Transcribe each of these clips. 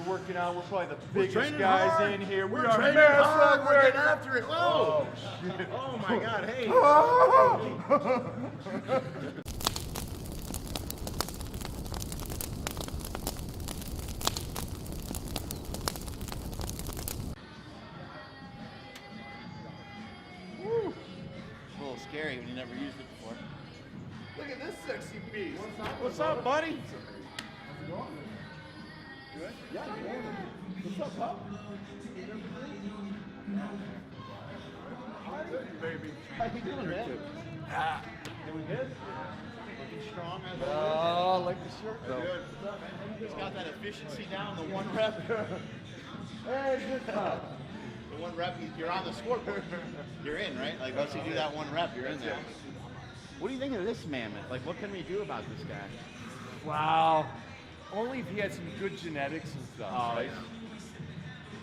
working out. We're probably the biggest guys hard. in here. We're training hard. We're getting after it. Whoa! Shit. Oh my God! Hey. Woo. It's a little scary when you never used it before. Look at this sexy piece. What's up, buddy? Good? Yeah, good. What's up, pup? Baby. How you doing, man? Doing good? Looking strong as Oh, I like the shirt though. Good. He's got that efficiency down, the 1 rep. Hey, good job. The 1 rep, you're on the scoreboard. You're in, right? Like once you do that 1 rep, you're in there. What do you think of this mammoth? Like, what can we do about this guy? Wow. Only if he had some good genetics and stuff. Oh, right?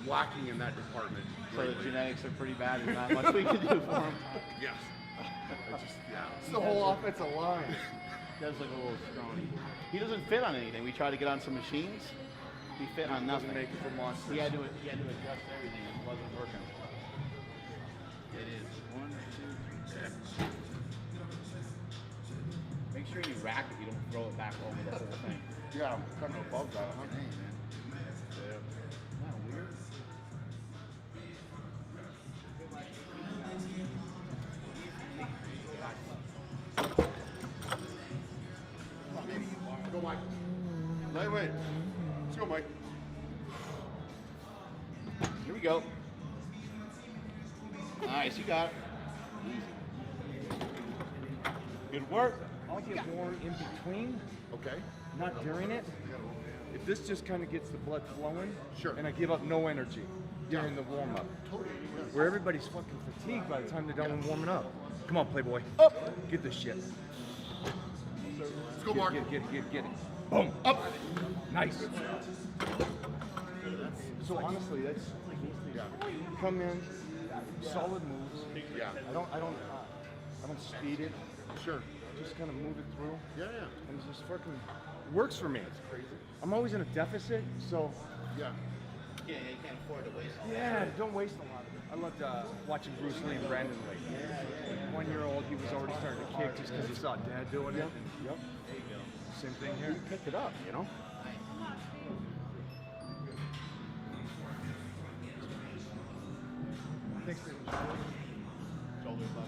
Lacking in that department. So the genetics are pretty bad. There's not much we can do for him. Yes. It's the whole offensive line. He does look a little scrawny. He doesn't fit on anything. We tried to get on some machines. He fit on nothing. Doesn't make it for monsters. He had to adjust everything. It wasn't working. It is 1, 2, 3. Make sure you rack it. You don't throw it back over the whole thing. Yeah, I'm kind of above that, huh? Dang, man. Yeah. Isn't that weird? Go, Mike. Lightweight. Let's go, Mike. Here we go. Nice, you got it. Good work. I'll get more in between, Okay. not during it. If this just kind of gets the blood flowing, Sure. and I give up no energy during the warm-up, where everybody's fucking fatigued by the time they're done warming up. Come on, Playboy. Up! Get this shit. Let's go, Mark. Get it. Boom! Up. Nice. So honestly, that's come in, solid moves. Yeah. I don't speed it. Sure. Just kind of move it through, Yeah, yeah. and it just fucking works for me. I'm always in a deficit, so Yeah. Yeah, you can't afford to waste all yeah, don't waste a lot of it. I loved watching Bruce Lee and Brandon Lee. 1-year-old, he was already starting to kick just because he saw Dad doing it. And, yep. There you go. Same thing here. Pick it up, you know? Thanks very much. Shoulders up.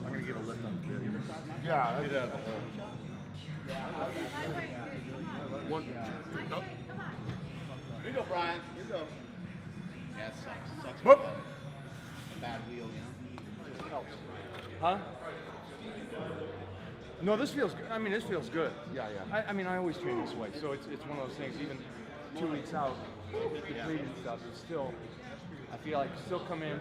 I'm gonna get a lift on the video. Yeah. Get out of the hole. One. Up. Here you go, Brian. Here you go. Yeah, it sucks. It sucks. Whoop. with a bad wheel, you know? Just helps. Huh? No, this feels good. I mean, this feels good. Yeah, yeah. I mean, I always train this way, so it's one of those things. Even 2 weeks out, depleted and stuff, it's still. I feel like still come in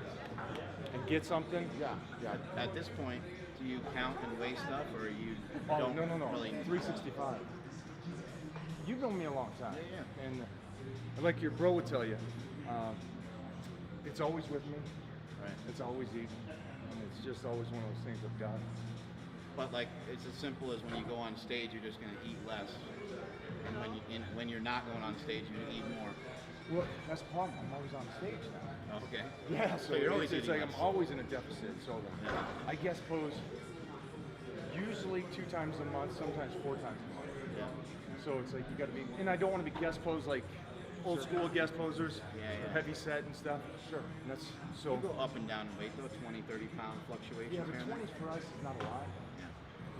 and get something. Yeah, yeah. At this point, do you count and weigh stuff, or you Oh, don't no. really? 365. You've known me a long time. Yeah. And like your bro would tell you, it's always with me. Right. It's always eating. And it's just always one of those things I've got. But like, it's as simple as when you go on stage, you're just going to eat less, and when you're not going on stage, you eat more. Well, that's the problem. I'm always on stage now. Okay. Yeah, so you're always it's eating like less. I'm always in a deficit. So Yeah. I guess pose usually 2 times a month, sometimes 4 times a month. Yeah. So it's like you got to be, and I don't want to be guest pose like old school guest posers, Yeah. heavy set and stuff. Sure. And that's so. You go up and down in weight though, 20, 30 pound fluctuation. Yeah, here but and there. 20s for us is not a lot. Yeah.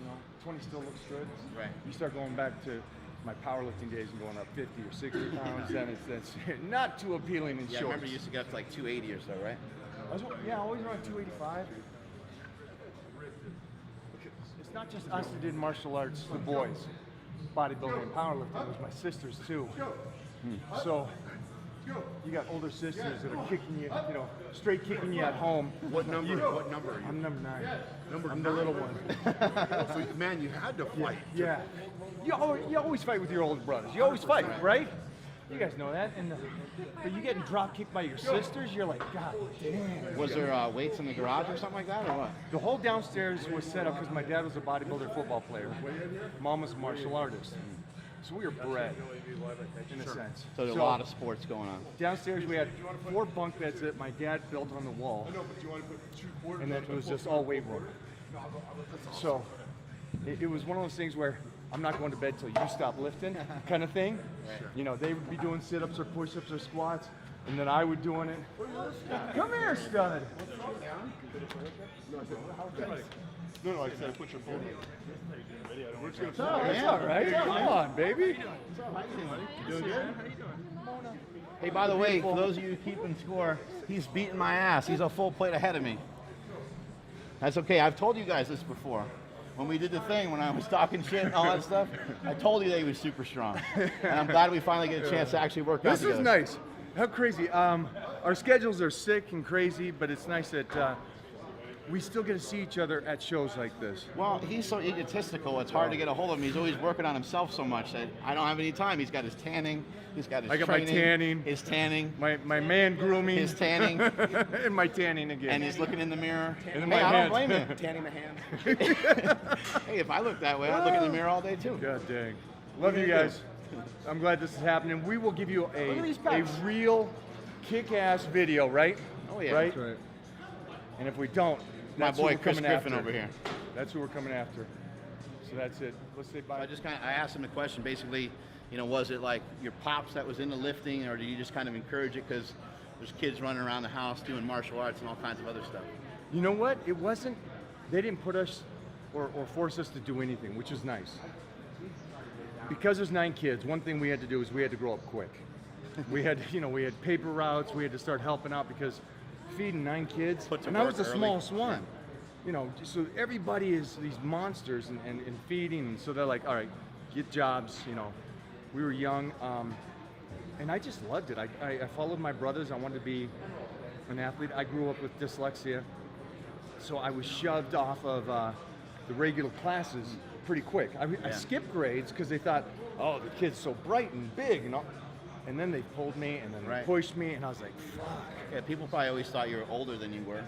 You know, 20 still looks good. Right. You start going back to my powerlifting days and going up 50 or 60 pounds, then that's not too appealing in Yeah, I shorts. remember you used to get up to like 280 or so, right? Always around 285. It's not just us that did martial arts, the boys. Bodybuilding and powerlifting, it was my sisters too. So you got older sisters that are kicking you, straight kicking you at home. What number? What number are you? I'm number 9. Number I'm the little one. So, man, you had to fight. Yeah. You always fight with your older brothers. You always fight, right? You guys know that. But you getting drop kicked by your sisters, you're like, God damn. Was there weights in the garage or something like that, or what? The whole downstairs was set up because my dad was a bodybuilder football player. Mom was a martial artist. So we were bred, in a sense. So there's a lot of sports going on. Downstairs we had 4 bunk beds that my dad built on the wall, and then it was just all weight room. So it was one of those things where I'm not going to bed till you stop lifting, kind of thing. You know, they would be doing sit-ups or push-ups or squats, and then I would doing it. Come here, stud. No, I said put your phone in. We're just It's all right. Come on, baby. Doing good? Hey, by the way, for those of you keeping score, he's beating my ass. He's a full plate ahead of me. That's okay. I've told you guys this before. When we did the thing, when I was talking shit and all that stuff, I told you that he was super strong. And I'm glad we finally get a chance to actually work out This together. is nice. How crazy. Our schedules are sick and crazy, but it's nice that we still get to see each other at shows like this. Well, he's so egotistical, it's hard to get a hold of him. He's always working on himself so much that I don't have any time. He's got his tanning, he's got his I got my training, tanning. his tanning, My man grooming. his tanning, and my tanning again. and he's looking in the mirror. And Hey, my I don't hands. blame him. Tanning the hand. Hey, if I look that way, I'd look in the mirror all day too. God dang. Love you guys. I'm glad this is happening. We will give you Look at these a pecs. real kick-ass video, right? Oh, yeah. Right? That's right. And if we don't, My that's who boy we're Chris coming Griffin after. over here. That's who we're coming after. So that's it. Let's say bye. I asked him the question basically, you know, was it like your pops that was into lifting, or do you just kind of encourage it because there's kids running around the house doing martial arts and all kinds of other stuff? You know what? It wasn't, they didn't put us or force us to do anything, which is nice. Because there's 9 kids, one thing we had to do is we had to grow up quick. We had, you know, we had paper routes, we had to start helping out because feeding 9 kids, Put to and I was work the early. smallest one. You know, so everybody is these monsters and feeding, and so they're like, all right, get jobs, you know. We were young, and I just loved it. I followed my brothers. I wanted to be an athlete. I grew up with dyslexia, so I was shoved off of the regular classes pretty quick. I skipped grades because they thought, oh, the kid's so bright and big, and all. And then they pulled me, and then they Right. pushed me, and I was like, fuck. Yeah, people probably always thought you were older than you were,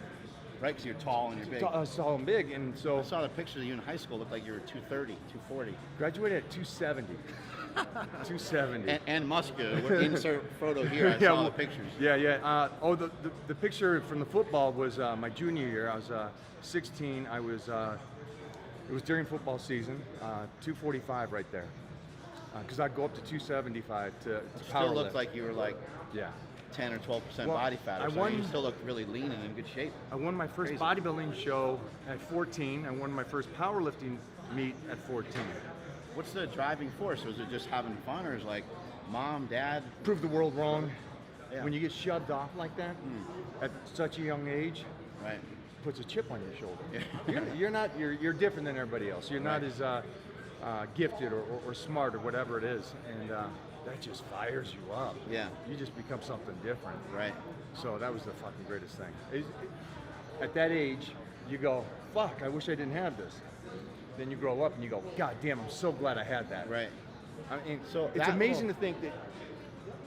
right? Because you're tall and you're big. I was tall and big, and so I saw the picture of you in high school. Looked like you were 230, 240. graduated at 270. 270. And muscular. We're insert photo here. I Yeah, saw well, the pictures. Yeah. The picture from the football was my junior year. I was 16. I was. It was during football season. 245 right there. Because I'd go up to 275 to power Still looked lift. like you were like Yeah. 10 or 12% Well, body fat. Or I something. won- You still look really lean and in good shape. I won my first Crazy. bodybuilding show at 14. I won my first powerlifting meet at 14. What's the driving force? Was it just having fun, or is like mom, dad? Prove the world wrong. Yeah. When you get shoved off like that at such a young age, Right. puts a chip on your shoulder. Yeah. You're different than everybody else. You're not Right. as gifted or smart or whatever it is, and that just fires you up. Yeah. You just become something different. Right. So that was the fucking greatest thing. At that age, you go, fuck, I wish I didn't have this. Then you grow up and you go, God damn, I'm so glad I had that. Right. I mean, So it's that amazing will- to think that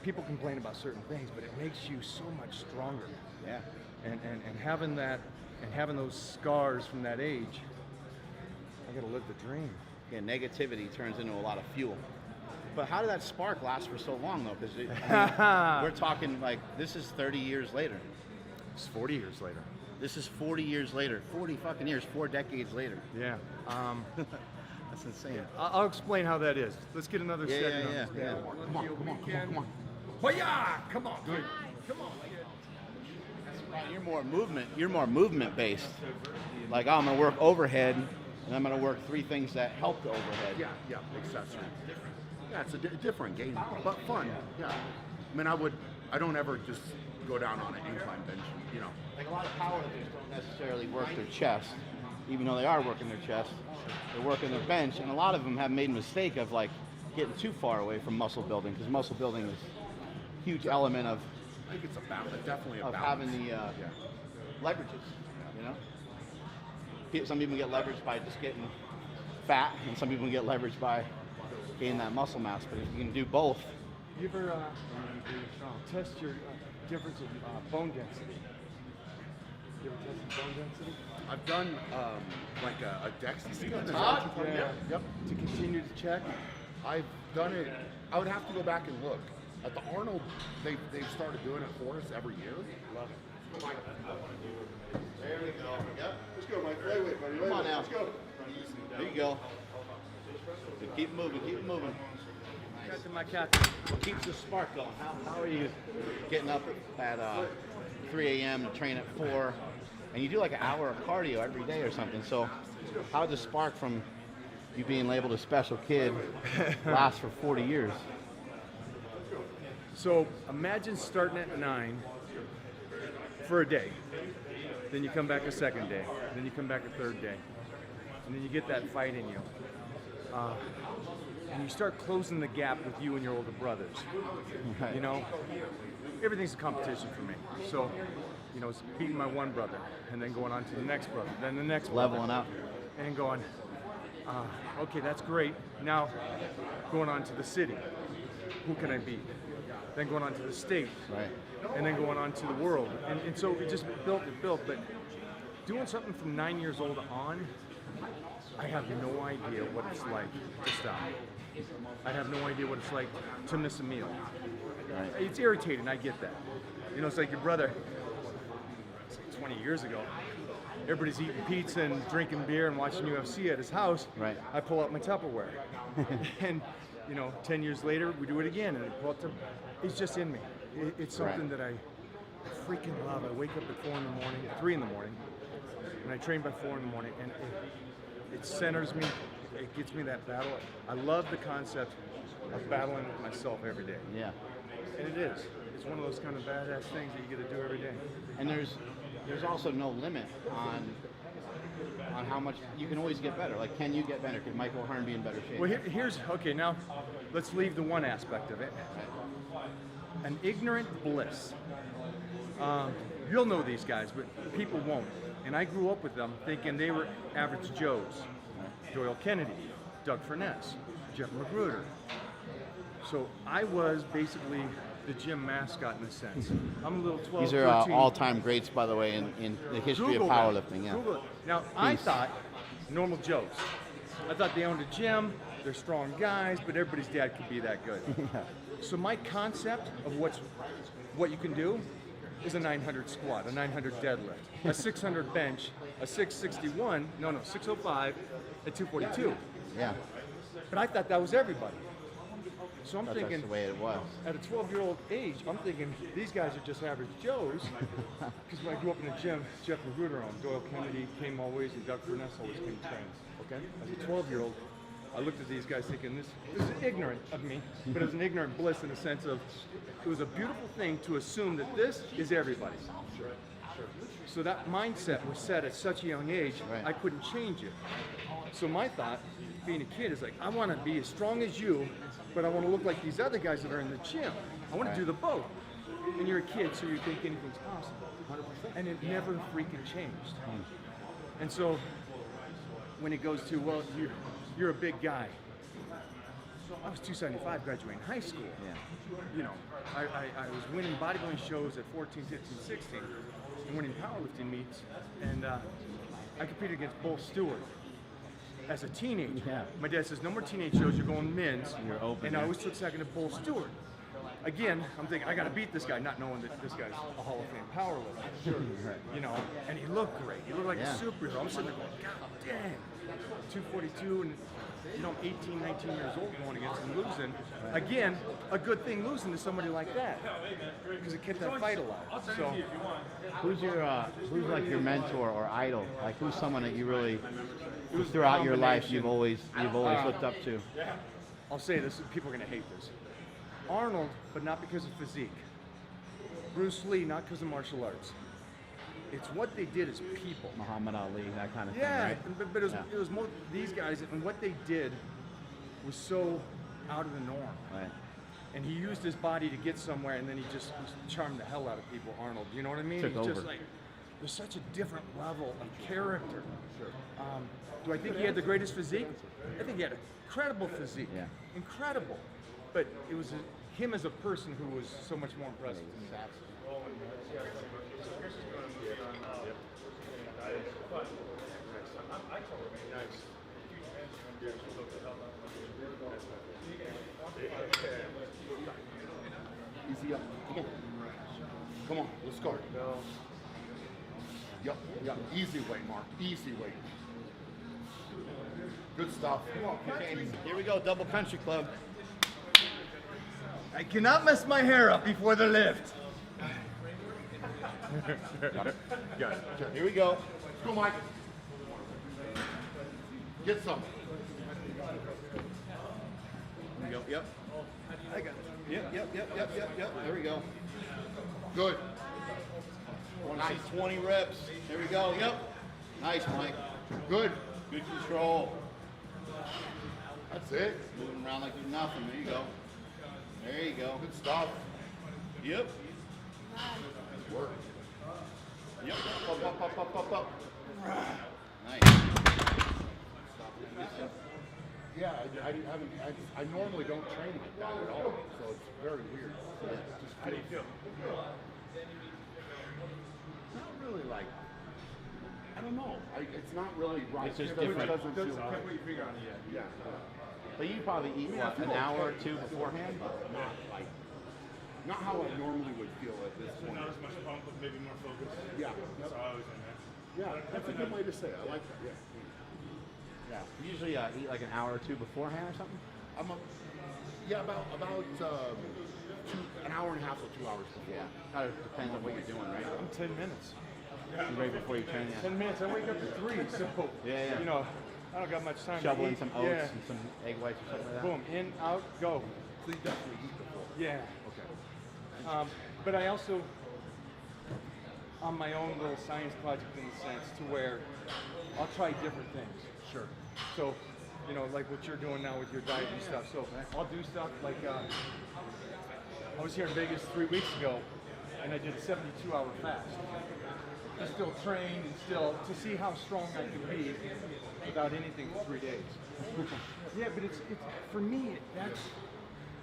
people complain about certain things, but it makes you so much stronger. Yeah. And having that, and having those scars from that age, I gotta live the dream. Yeah. Negativity turns into a lot of fuel. But how did that spark last for so long, though? Because we're talking like this is 30 years later. It's 40 years later. This is 40 years later. 40 fucking years. 4 decades later. Yeah. That's insane. I'll explain how that is. Let's get another Yeah, second yeah, on yeah, this. yeah. Come on. Hi-ya! Come on, dude. Come on. Right, you're more movement based. Like, oh, I'm gonna work overhead, and I'm gonna work 3 things that help the overhead. Yeah, accessory. Yeah, it's a different game, but fun. Yeah. I mean, I don't ever just go down on an incline bench, you know. Like a lot of powerlifters don't necessarily work their chest, even though they are working their chest. They're working their bench, and a lot of them have made a mistake of like getting too far away from muscle building, because muscle building is a huge element of I think it's a balance, definitely a of balance. having the leverages, you know? Some people get leveraged by just getting fat, and some people get leveraged by gaining that muscle mass, but if you can do both, You ever test your difference in bone density? You ever tested bone density? I've done like a DEX scan. Yeah. Yep. To continue to check. I've done it. I would have to go back and look. At the Arnold, they've started doing it for us every year. Love it. There we go. Yep. Let's go, Mike. Lightweight, buddy. Come on now. Let's go. There you go. Keep moving, keep moving. Captain, my captain. What keeps the spark going? How are you getting up at 3 a.m. to train at 4, and you do like an hour of cardio every day or something? So how does the spark from you being labeled a special kid last for 40 years? So imagine starting at 9 for a day. Then you come back a second day. Then you come back a third day. And then you get that fight in you. And you start closing the gap with you and your older brothers. Right. You know, everything's a competition for me. So, you know, it's beating my one brother and then going on to the next brother, then the next brother. Leveling up. And going, okay, that's great. Now going on to the city. Who can I beat? Then going on to the state. Right. And then going on to the world. And so it just built. But doing something from 9 years old on, I have no idea what it's like to stop. I have no idea what it's like to miss a meal. Right. It's irritating, I get that. You know, it's like your brother, it's like 20 years ago, everybody's eating pizza and drinking beer and watching UFC at his house. Right. I pull out my Tupperware. And, you know, 10 years later, we do it again. And I pull out it's just in me. It's something that I freaking love. I wake up at 4 in the morning, 3 in the morning, and I train by 4 in the morning. And it centers me. It gets me that battle. I love the concept of battling with myself every day. Yeah. And it is. It's one of those kind of badass things that you get to do every day. And there's also no limit on how much you can always get better. Like, can you get better? Can Michael Hearn be in better shape? Well, here's okay. Now, let's leave the one aspect of it. An ignorant bliss. You'll know these guys, but people won't. And I grew up with them thinking they were average Joes. Doyle Kennedy, Doug Furness, Jeff Magruder. So I was basically the gym mascot in a sense. I'm a little 12, These are 13. all-time greats, by the way, in the history Google of powerlifting. Yeah. Google it. Now, I thought normal Joes. I thought they owned a gym, they're strong guys, but everybody's dad could be that good. So my concept of what you can do is a 900 squat, a 900 deadlift, a 600 bench, a 661, 605, a 242. Yeah. But I thought that was everybody. So I'm That's thinking, the way it was. at a 12-year-old age, I'm thinking these guys are just average Joes. Because when I grew up in the gym, Jeff Magruder owned, Doyle Kennedy came always, and Doug Furness always came to train. Okay? As a 12-year-old, I looked at these guys thinking, this is ignorant of me, but it was an ignorant bliss in the sense of, it was a beautiful thing to assume that this is everybody. So that mindset was set at such a young age, Right. I couldn't change it. So my thought, being a kid, is like, I want to be as strong as you, but I want to look like these other guys that are in the gym. I want to do the both. And you're a kid, so you think anything's possible. 100%. And it never freaking changed. And so when it goes to, well, you're a big guy. I was 275 graduating high school. Yeah. You know, I was winning bodybuilding shows at 14, 15, 16, and winning powerlifting meets, and I competed against Bull Stewart as a teenager. Yeah. My dad says, no more teenage shows, you're going men's. You're open, and I yeah. always took second to Bull Stewart. Again, I'm thinking, I got to beat this guy, not knowing that this guy's a Hall of Fame powerlifter. Sure. Right. You know, and he looked great. He looked like Yeah. a superhero. I'm sitting there going, God dang, 242, and you know, I'm 18, 19 years old going against him, losing. Again, a good thing losing to somebody like that, because it kept that fight alive. So, Who's like your mentor or idol? Like, who's someone that you really, it was throughout your life, combination. you've always looked up to? I'll say this, people are going to hate this. Arnold, but not because of physique. Bruce Lee, not because of martial arts. It's what they did as people. Muhammad Ali, that kind of Yeah, thing, right? but it was more these guys, and what they did was so out of the norm. Right. And he used his body to get somewhere, and then he just charmed the hell out of people, Arnold. You know what I mean? Took He's just over. like, there's such a different level of character. Sure. Do I think he had the greatest physique? I think he had an incredible physique. Yeah. Incredible. But it was him as a person who was so much more impressive. Easy up. Come on. Come on. Let's go. Yep. Yep. Easy weight, Mark. Easy weight. Good stuff. Okay, here we go, double country club. I cannot mess my hair up before the lift. Got it. Got it. Okay. Here we go. Let's go, Mike. Get some. Here we go. Yep. I got it. Yep. There we go. Good. Nice. 20 reps. There we go. Yep. Nice, Mike. Good. Good control. That's it. Moving around like nothing. There you go. There you go. Good stuff. Yep. Good work. Yep. Up. Nice. Yeah, I normally don't train like that at all, so it's very weird. Just how do you feel? Not really like, I don't know. It's not really right. It's just It different. doesn't feel Can't right. put your finger on it yet. Yeah. But you probably eat what, an hour or two beforehand? Not like, not how I normally would feel at this point. Not as much pump, but maybe more focus. Yeah. That's how I was in there. Yeah, that's a good way to say it. I like that. Yeah. Yeah. You usually eat like an hour or two beforehand or something? About an hour and a half or 2 hours before. Yeah. Kind of depends on what you're doing, right? I'm 10 minutes. Right before you train, yeah. 10 minutes. I wake up at 3, so Yeah. you know, I don't got much time Shovel to in eat. some oats Yeah. and some egg whites or something like that. Boom, in, out, go. So you definitely eat before. Yeah. Okay. But I also, on my own little science project in the sense to where I'll try different things. Sure. So, you know, like what you're doing now with your diet and stuff. So I'll do stuff like, I was here in Vegas 3 weeks ago and I did a 72-hour fast. To still train and still, to see how strong I can be without anything for 3 days. Yeah, but it's for me,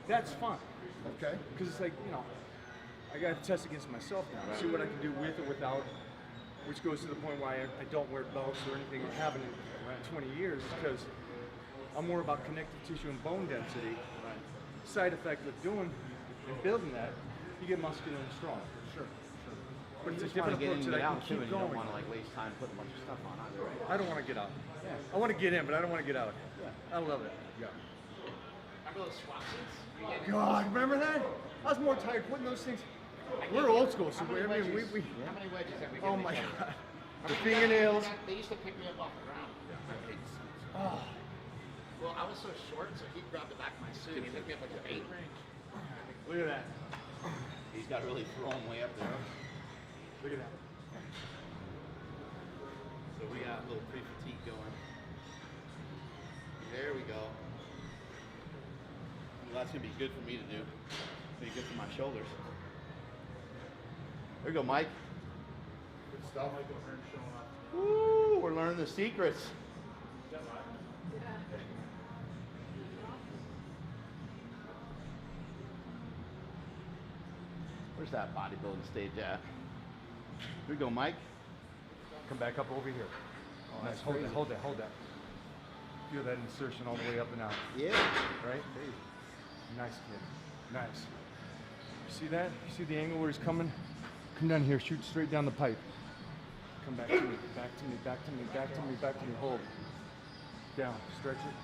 that's fun. Okay. Because it's like, you know, I got to test against myself now, see what I can do with or without, which goes to the point why I don't wear belts or anything, or haven't in 20 years, because I'm more about connective tissue and bone density. Side effect of doing and building that, you get muscular and strong. Sure. But it's a You just want different to get approach in that and I get out can too, keep and you don't going. want to like waste time putting a bunch of stuff on either, right? I don't want to get out. Yeah. I want to get in, but I don't want to get out. Yeah. I love it. Yeah. Remember those squat seats? God, remember that? I was more tired putting those things. We're old school, so we. How many wedges have we Oh given my each other? God. The fingernails. They used to pick me up off the ground. Oh. Well, I was so short, so he grabbed the back of my suit. He picked me up like an 8 range. Look at that. He's got really thrown way up there. Look at that. So we got a little pre-fatigue going. There we go. Well, that's gonna be good for me to do. Be good for my shoulders. There we go, Mike. Good stuff. Woo, we're learning the secrets. Where's that bodybuilding stage at? Here we go, Mike. Come back up over here. Oh, Nice. that's Hold crazy. that. Hold that. Hold that. Feel that insertion all the way up and out. Yeah. Right? Nice, kid. Nice. You see that? You see the angle where he's coming? Come down here. Shoot straight down the pipe. Come back to me. Back to me. Back to me. Back to me. Back to me. Hold. Down. Stretch it.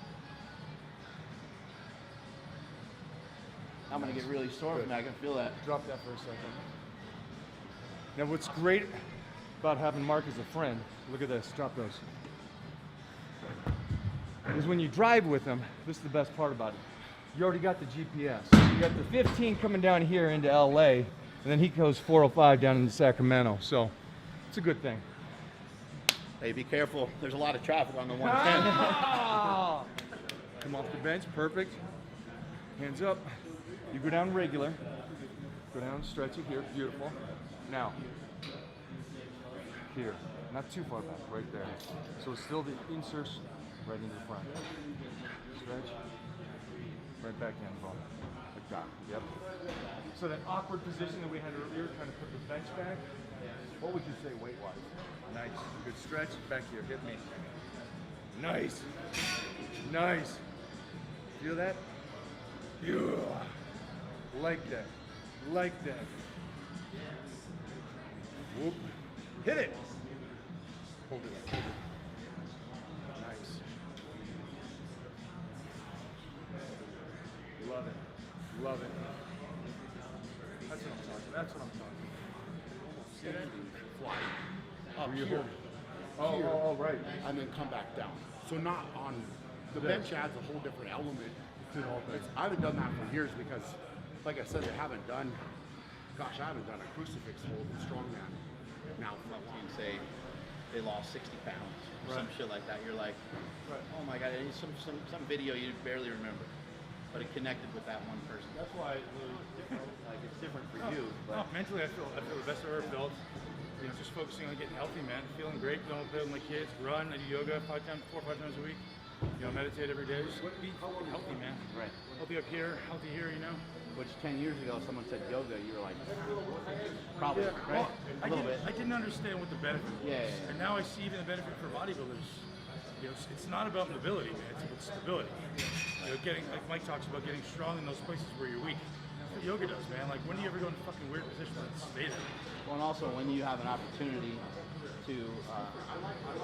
I'm gonna get really sore from that. I can feel that. Drop that for a second. Now, what's great about having Mark as a friend, look at this, drop those, is when you drive with him, this is the best part about it. You already got the GPS. You got the 15 coming down here into LA, and then he goes 405 down into Sacramento. So it's a good thing. Hey, be careful. There's a lot of traffic on the 110. Come off the bench, perfect. Hands up. You go down regular. Go down, stretch it here, beautiful. Now, here, not too far back, right there. So it's still the insertion right into the front. Stretch, right back in, boom. Like that, yep. So that awkward position that we had earlier, trying to put the bench back, what would you say weight-wise? Nice, good stretch, back here, hit me. Nice. Nice. Feel that? Yeah. Like that. Like that. Whoop. Hit it. Hold it up. Hold it. Nice. Love it. Love it. That's what I'm talking. That's what I'm talking. See that? Fly up you here. hold? Oh, right. And then come back down. So not on the bench adds a whole different element. I haven't done that for years because, like I said, I haven't done a crucifix hold in Strongman now. Up to you and say they lost 60 pounds or some shit like that. You're like, oh my God, and some video you barely remember, but it connected with that one person. That's why it's really different. Like it's different for you. But Mentally, I feel the best I've ever felt. You know, just focusing on getting healthy, man. Feeling great, going to play with my kids, run, I do yoga 4 or 5 times a week. You know, meditate every day. Just be healthy, man. right. Healthy up here, healthy here, you know. Which 10 years ago, someone said yoga, you were like, probably, right? Well, A little bit. I didn't understand what the benefit was. Yeah, yeah, yeah. And now I see even the benefit for bodybuilders. You know, it's not about mobility, man. It's about stability. You know, getting, like Mike talks about, getting strong in those places where you're weak. That's what yoga does, man. Like, when do you ever go in a fucking weird position and stay there? Well, and also when you have an opportunity to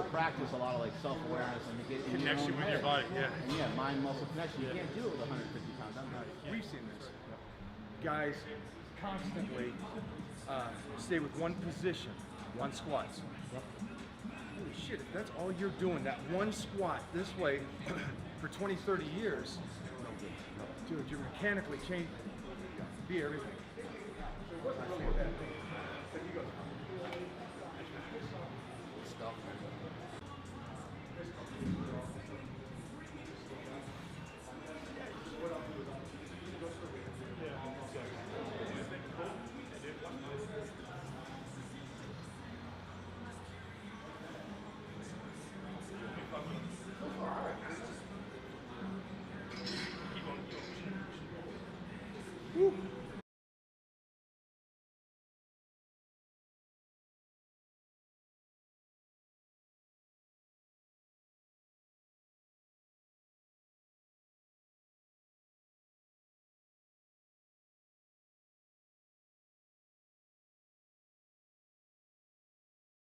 practice a lot of like self-awareness and to get in Connection your own with your head. body, yeah. And yeah, mind-muscle connection. You can't do it with 150 pounds. I'm not. We've seen this. Guys constantly stay with one position on squats. Holy shit, if that's all you're doing, that one squat this way for 20, 30 years, dude, you're mechanically changing. Be everything. Stuff.